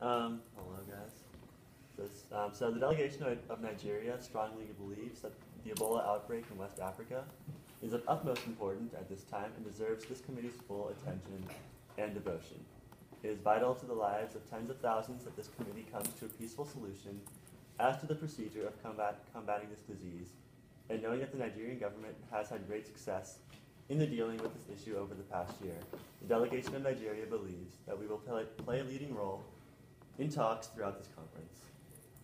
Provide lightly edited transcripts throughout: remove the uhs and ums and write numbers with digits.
Hello, guys. So the delegation of Nigeria strongly believes that the Ebola outbreak in West Africa is of utmost importance at this time and deserves this committee's full attention and devotion. It is vital to the lives of tens of thousands that this committee comes to a peaceful solution as to the procedure of combating this disease, and knowing that the Nigerian government has had great success in the dealing with this issue over the past year, the delegation of Nigeria believes that we will play a leading role in talks throughout this conference.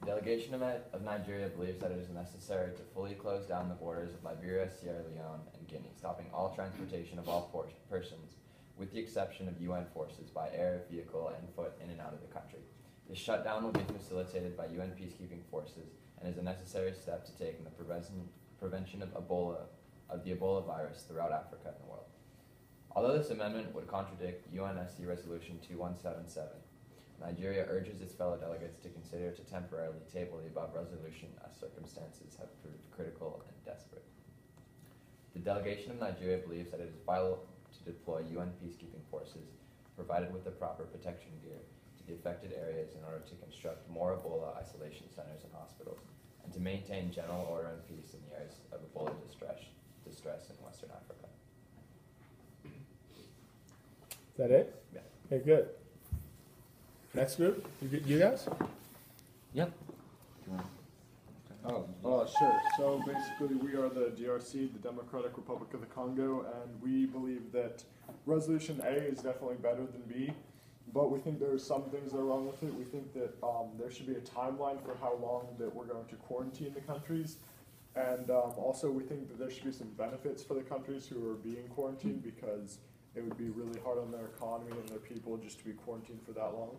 The delegation of Nigeria believes that it is necessary to fully close down the borders of Liberia, Sierra Leone, and Guinea, stopping all transportation of all persons, with the exception of UN forces, by air, vehicle, and foot in and out of the country. This shutdown will be facilitated by UN peacekeeping forces and is a necessary step to take in the prevention of the Ebola virus throughout Africa and the world. Although this amendment would contradict UNSC Resolution 2177, Nigeria urges its fellow delegates to consider to temporarily table the above resolution as circumstances have proved critical and desperate. The delegation of Nigeria believes that it is vital to deploy UN peacekeeping forces, provided with the proper protection gear, to the affected areas in order to construct more Ebola isolation centers and hospitals, and to maintain general order and peace in the areas of Ebola distress in Western Africa. Is that it? Yeah. Okay, good. Next group, you guys? Yep. Sure. So basically, we are the DRC, the Democratic Republic of the Congo, and we believe that Resolution A is definitely better than B, but we think there are some things that are wrong with it. We think that there should be a timeline for how long that we're going to quarantine the countries, and also we think that there should be some benefits for the countries who are being quarantined, because it would be really hard on their economy and their people just to be quarantined for that long.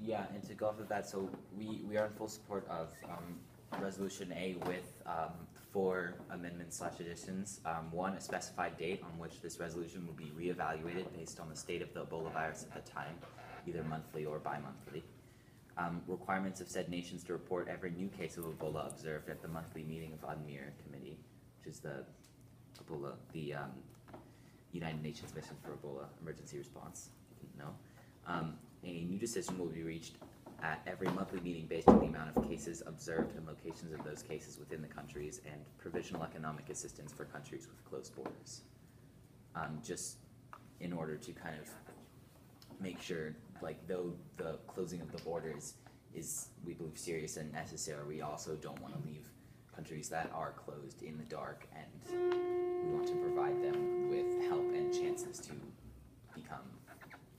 Yeah, and to go off of that, so we are in full support of Resolution A with 4 amendments/additions. One, a specified date on which this resolution will be reevaluated based on the state of the Ebola virus at the time, either monthly or bi-monthly. Requirements of said nations to report every new case of Ebola observed at the monthly meeting of UNMIR Committee, which is the United Nations Mission for Ebola Emergency Response, if you didn't know. A new decision will be reached at every monthly meeting based on the amount of cases observed and locations of those cases within the countries, and provisional economic assistance for countries with closed borders. Just in order to kind of make sure, like, though the closing of the borders is, we believe, serious and necessary, we also don't want to leave countries that are closed in the dark, and we want to provide them with help and chances to become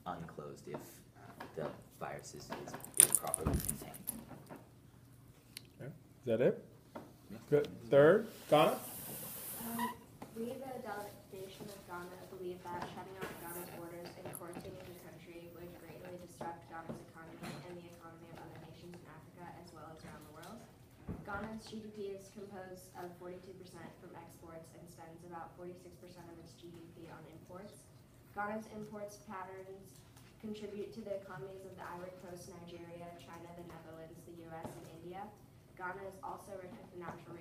unclosed if the virus is properly contained. Okay. Is that it? Yeah. Good. Third, Ghana? We, the delegation of Ghana, believe that shutting off Ghana's borders and quarantining the country would greatly disrupt Ghana's economy and the economy of other nations in Africa as well as around the world. Ghana's GDP is composed of 42% from exports and spends about 46% of its GDP on imports. Ghana's imports patterns contribute to the economies of the Ivory Coast, Nigeria, China, the Netherlands, the US, and India. Ghana is also rich with natural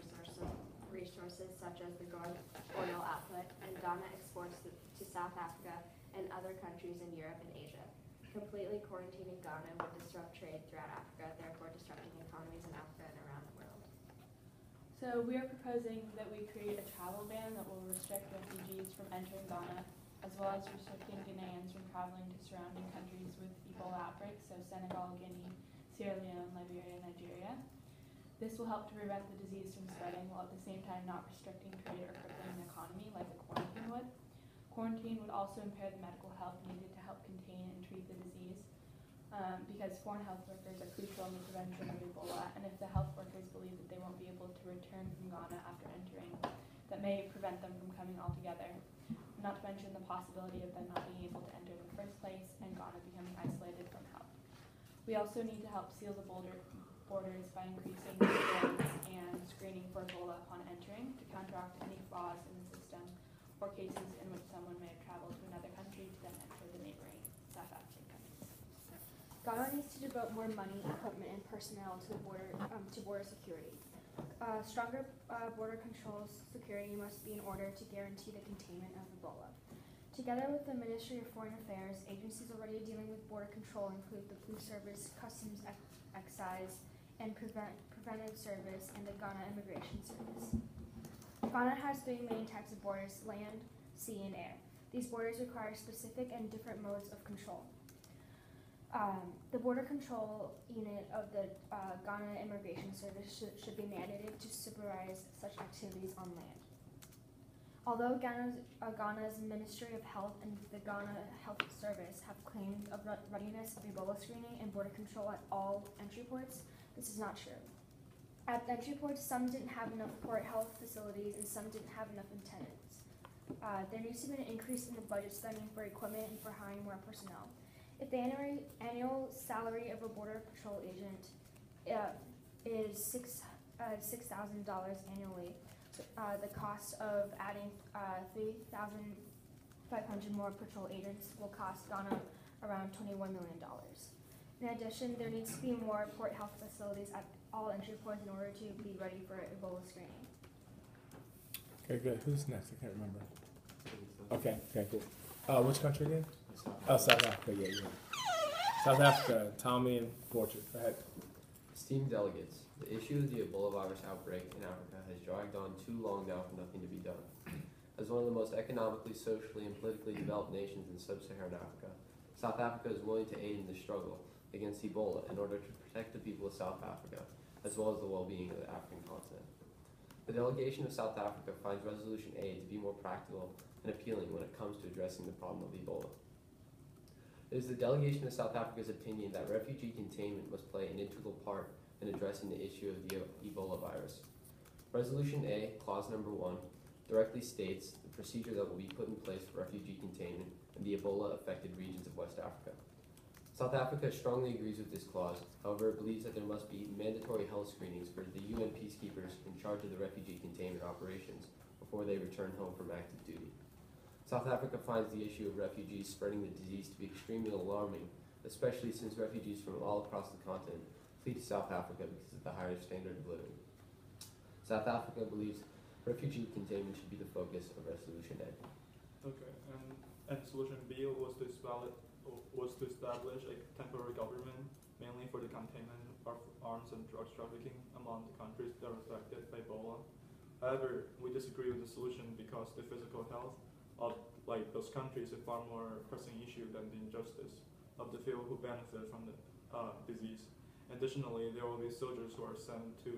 resources such as the growing oil output, and Ghana exports to South Africa and other countries in Europe and Asia. Completely quarantining Ghana would disrupt trade throughout Africa, therefore disrupting economies in Africa and around the world. So we are proposing that we create a travel ban that will restrict refugees from entering Ghana, as well as restricting Ghanaians from traveling to surrounding countries with Ebola outbreaks, so Senegal, Guinea, Sierra Leone, Liberia, and Nigeria. This will help to prevent the disease from spreading, while at the same time not restricting trade or crippling the economy like a quarantine would. Quarantine would also impair the medical health needed to help contain and treat the disease, because foreign health workers are crucial in the prevention of Ebola, and if the health workers believe that they won't be able to return from Ghana after entering, that may prevent them from coming altogether. Not to mention the possibility of them not being able to enter in the first place and Ghana becoming isolated from help. We also need to help seal the borders by increasing surveillance and screening for Ebola upon entering to counteract any flaws in the system or cases in which someone may have traveled to another country to then enter the neighboring South African countries. Ghana needs to devote more money, equipment, and personnel to the border security. Stronger border controls security must be in order to guarantee the containment of Ebola. Together with the Ministry of Foreign Affairs, agencies already dealing with border control include the Police Service, Customs Excise, and Preventive Service, and the Ghana Immigration Service. Ghana has three main types of borders: land, sea, and air. These borders require specific and different modes of control. The Border Control Unit of the Ghana Immigration Service should be mandated to supervise such activities on land. Although Ghana's Ministry of Health and the Ghana Health Service have claimed of readiness of Ebola screening and border control at all entry ports, this is not true. At entry ports, some didn't have enough port health facilities and some didn't have enough attendants. There needs to be an increase in the budget spending for equipment and for hiring more personnel. If the annual salary of a border patrol agent is $6,000 annually, the cost of adding 3,500 more patrol agents will cost Ghana around $21 million. In addition, there needs to be more port health facilities at all entry ports in order to be ready for Ebola screening. Okay, good. Who's next? I can't remember. Okay, cool. Which country again? Oh, South Africa, yeah. South Africa, Tommy and Portrait. Go ahead. Esteemed delegates, the issue of the Ebola virus outbreak in Africa has dragged on too long now for nothing to be done. As one of the most economically, socially, and politically developed nations in sub-Saharan Africa, South Africa is willing to aid in the struggle against Ebola in order to protect the people of South Africa, as well as the well-being of the African continent. The delegation of South Africa finds Resolution A to be more practical and appealing when it comes to addressing the problem of Ebola. It is the delegation of South Africa's opinion that refugee containment must play an integral part in addressing the issue of the Ebola virus. Resolution A, clause number 1, directly states the procedure that will be put in place for refugee containment in the Ebola-affected regions of West Africa. South Africa strongly agrees with this clause, however, it believes that there must be mandatory health screenings for the UN peacekeepers in charge of the refugee containment operations before they return home from active duty. South Africa finds the issue of refugees spreading the disease to be extremely alarming, especially since refugees from all across the continent flee to South Africa because of the higher standard of living. South Africa believes refugee containment should be the focus of Resolution A. Okay, and Solution B was to establish a temporary government, mainly for the containment of arms and drugs trafficking among the countries that are affected by Ebola. However, we disagree with the solution because the physical health of those countries is a far more pressing issue than the injustice of the few who benefit from the disease. Additionally, there will be soldiers who are sent to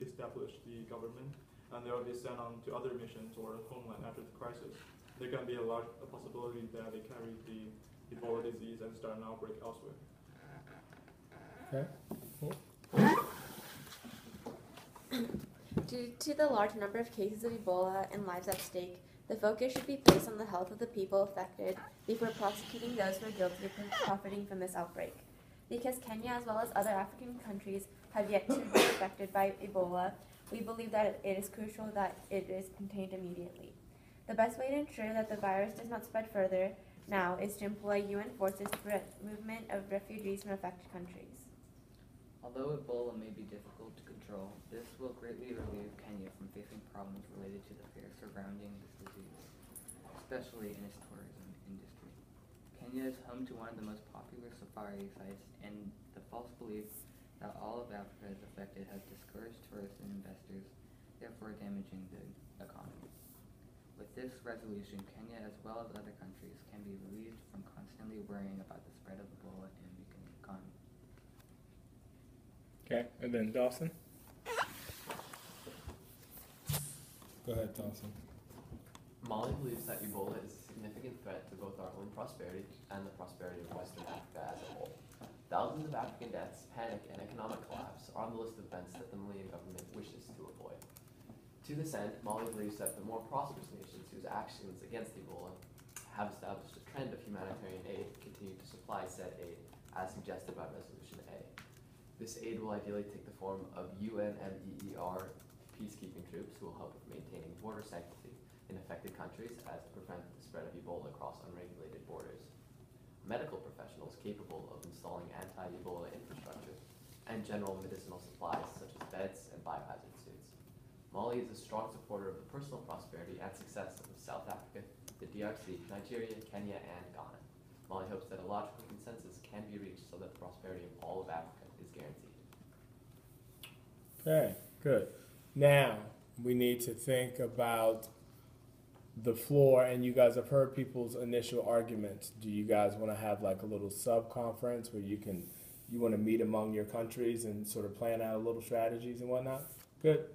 establish the government, and they will be sent on to other missions or homeland after the crisis. There can be a possibility that they carry the Ebola disease and start an outbreak elsewhere. Okay. Cool. Due to the large number of cases of Ebola and lives at stake, the focus should be placed on the health of the people affected before prosecuting those who are guilty of profiting from this outbreak. Because Kenya, as well as other African countries, have yet to be affected by Ebola, we believe that it is crucial that it is contained immediately. The best way to ensure that the virus does not spread further now is to employ UN forces for movement of refugees from affected countries. Although Ebola may be difficult to control, this will greatly relieve Kenya from facing problems related to the fear surrounding this disease, especially in its tourism industry. Kenya is home to one of the most popular safari sites, and the false belief that all of Africa is affected has discouraged tourists and investors, therefore damaging the economy. With this resolution, Kenya, as well as other countries, can be relieved from constantly worrying about the spread of Ebola and weakening the economy. Okay, and then Dawson. Go ahead, Dawson. Mali believes that Ebola is a significant threat to both our own prosperity and the prosperity of Western Africa as a whole. Thousands of African deaths, panic, and economic collapse are on the list of events that the Malian government wishes to avoid. To this end, Mali believes that the more prosperous nations whose actions against Ebola have established a trend of humanitarian aid continue to supply said aid, as suggested by Resolution A. This aid will ideally take the form of UNMEER peacekeeping troops who will help with maintaining border sanctity in affected countries as to prevent the spread of Ebola across unregulated borders. Medical professionals capable of installing anti-Ebola infrastructure and general medicinal supplies such as beds and biohazard suits. Mali is a strong supporter of the personal prosperity and success of South Africa, the DRC, Nigeria, Kenya, and Ghana. Mali hopes that a logical consensus can be reached so that the prosperity of all of Africa is guaranteed. Okay, good. Now we need to think about the floor, and you guys have heard people's initial arguments. Do you guys want to have like a little sub-conference where you want to meet among your countries and sort of plan out a little strategies and whatnot? Good.